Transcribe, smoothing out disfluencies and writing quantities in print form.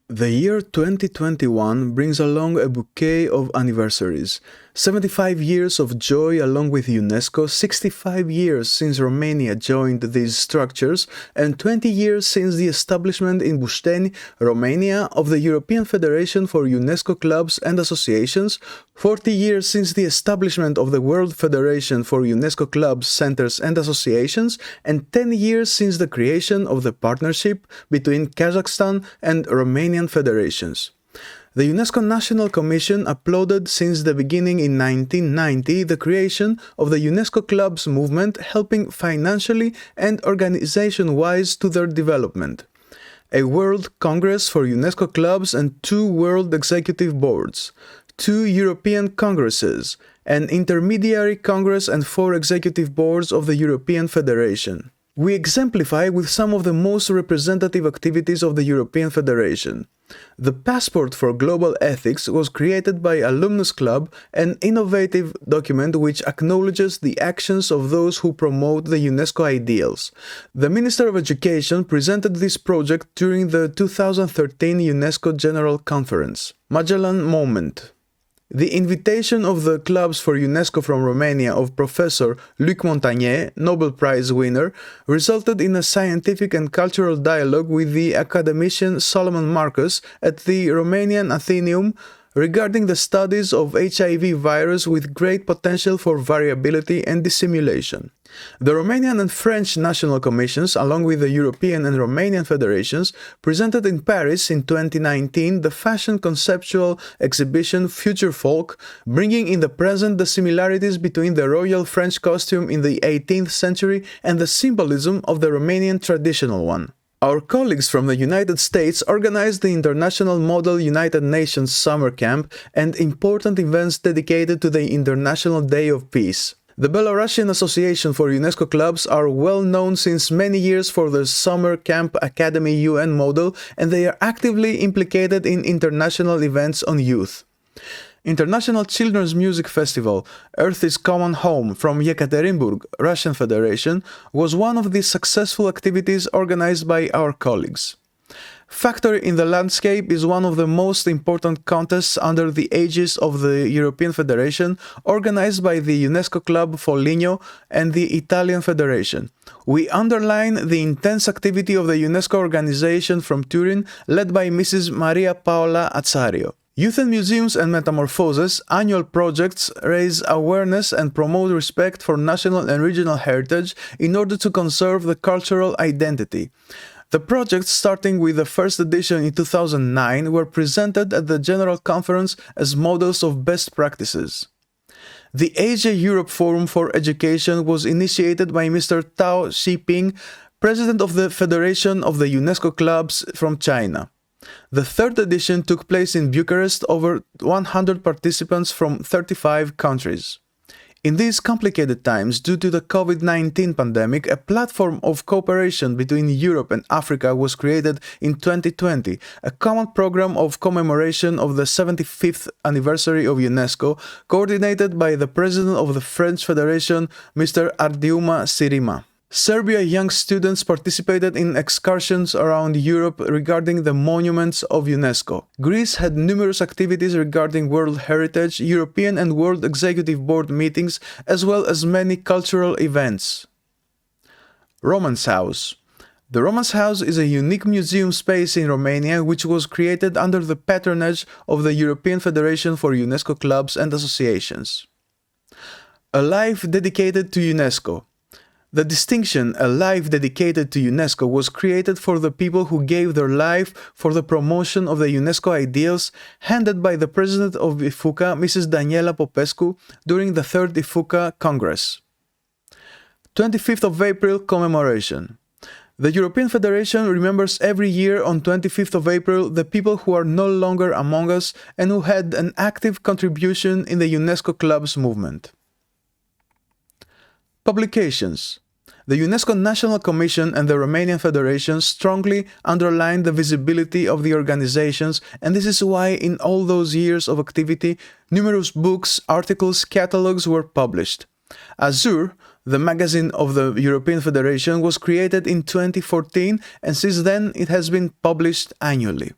The year 2021 brings along a bouquet of anniversaries. 75 years of joy along with UNESCO, 65 years since Romania joined these structures, and 20 years since the establishment in Bușteni, Romania, of the European Federation for UNESCO Clubs and Associations, 40 years since the establishment of the World Federation for UNESCO Clubs, Centers and Associations, and 10 years since the creation of the partnership between Kazakhstan and Romanian federations. The UNESCO National Commission applauded since the beginning in 1990 the creation of the UNESCO Clubs movement, helping financially and organization-wise to their development. A World Congress for UNESCO Clubs and 2 World Executive Boards, 2 European Congresses, an Intermediary Congress and 4 Executive Boards of the European Federation. We exemplify with some of the most representative activities of the European Federation. The Passport for Global Ethics was created by Alumnus Club, an innovative document which acknowledges the actions of those who promote the UNESCO ideals. The Minister of Education presented this project during the 2013 UNESCO General Conference. Magellan Moment. The invitation of the Clubs for UNESCO from Romania of Professor Luc Montagnier, Nobel Prize winner, resulted in a scientific and cultural dialogue with the academician Solomon Marcus at the Romanian Athenaeum regarding the studies of HIV virus with great potential for variability and dissimulation. The Romanian and French national commissions, along with the European and Romanian federations, presented in Paris in 2019 the fashion conceptual exhibition Future Folk, bringing in the present the similarities between the royal French costume in the 18th century and the symbolism of the Romanian traditional one. Our colleagues from the United States organized the International Model United Nations Summer Camp and important events dedicated to the International Day of Peace. The Belarusian Association for UNESCO Clubs are well known since many years for their Summer Camp Academy UN model, and they are actively implicated in international events on youth. International Children's Music Festival, Earth is Common Home, from Yekaterinburg, Russian Federation, was one of the successful activities organized by our colleagues. Factory in the Landscape is one of the most important contests under the aegis of the European Federation, organized by the UNESCO Club Foligno and the Italian Federation. We underline the intense activity of the UNESCO organization from Turin, led by Mrs. Maria Paola Azzario. Youth and Museums and Metamorphoses annual projects raise awareness and promote respect for national and regional heritage in order to conserve the cultural identity. The projects, starting with the first edition in 2009, were presented at the General Conference as models of best practices. The Asia Europe Forum for Education was initiated by Mr. Tao Xiping, President of the Federation of the UNESCO Clubs from China. The third edition took place in Bucharest, over 100 participants from 35 countries. In these complicated times, due to the COVID-19 pandemic, a platform of cooperation between Europe and Africa was created in 2020, a common program of commemoration of the 75th anniversary of UNESCO, coordinated by the President of the French Federation, Mr. Ardiuma Sirima. Serbia young students participated in excursions around Europe regarding the monuments of UNESCO. Greece had numerous activities regarding World Heritage, European and World Executive Board meetings, as well as many cultural events. Romance House. The Romance House is a unique museum space in Romania which was created under the patronage of the European Federation for UNESCO Clubs and Associations. A life dedicated to UNESCO. The distinction, a life dedicated to UNESCO, was created for the people who gave their life for the promotion of the UNESCO ideals, handed by the President of IFUCA, Mrs. Daniela Popescu, during the 3rd IFUCA Congress. 25th of April commemoration. The European Federation remembers every year on 25th of April the people who are no longer among us and who had an active contribution in the UNESCO Clubs movement. Publications. The UNESCO National Commission and the Romanian Federation strongly underlined the visibility of the organizations, and this is why in all those years of activity, numerous books, articles, catalogues were published. Azur, the magazine of the European Federation, was created in 2014, and since then it has been published annually.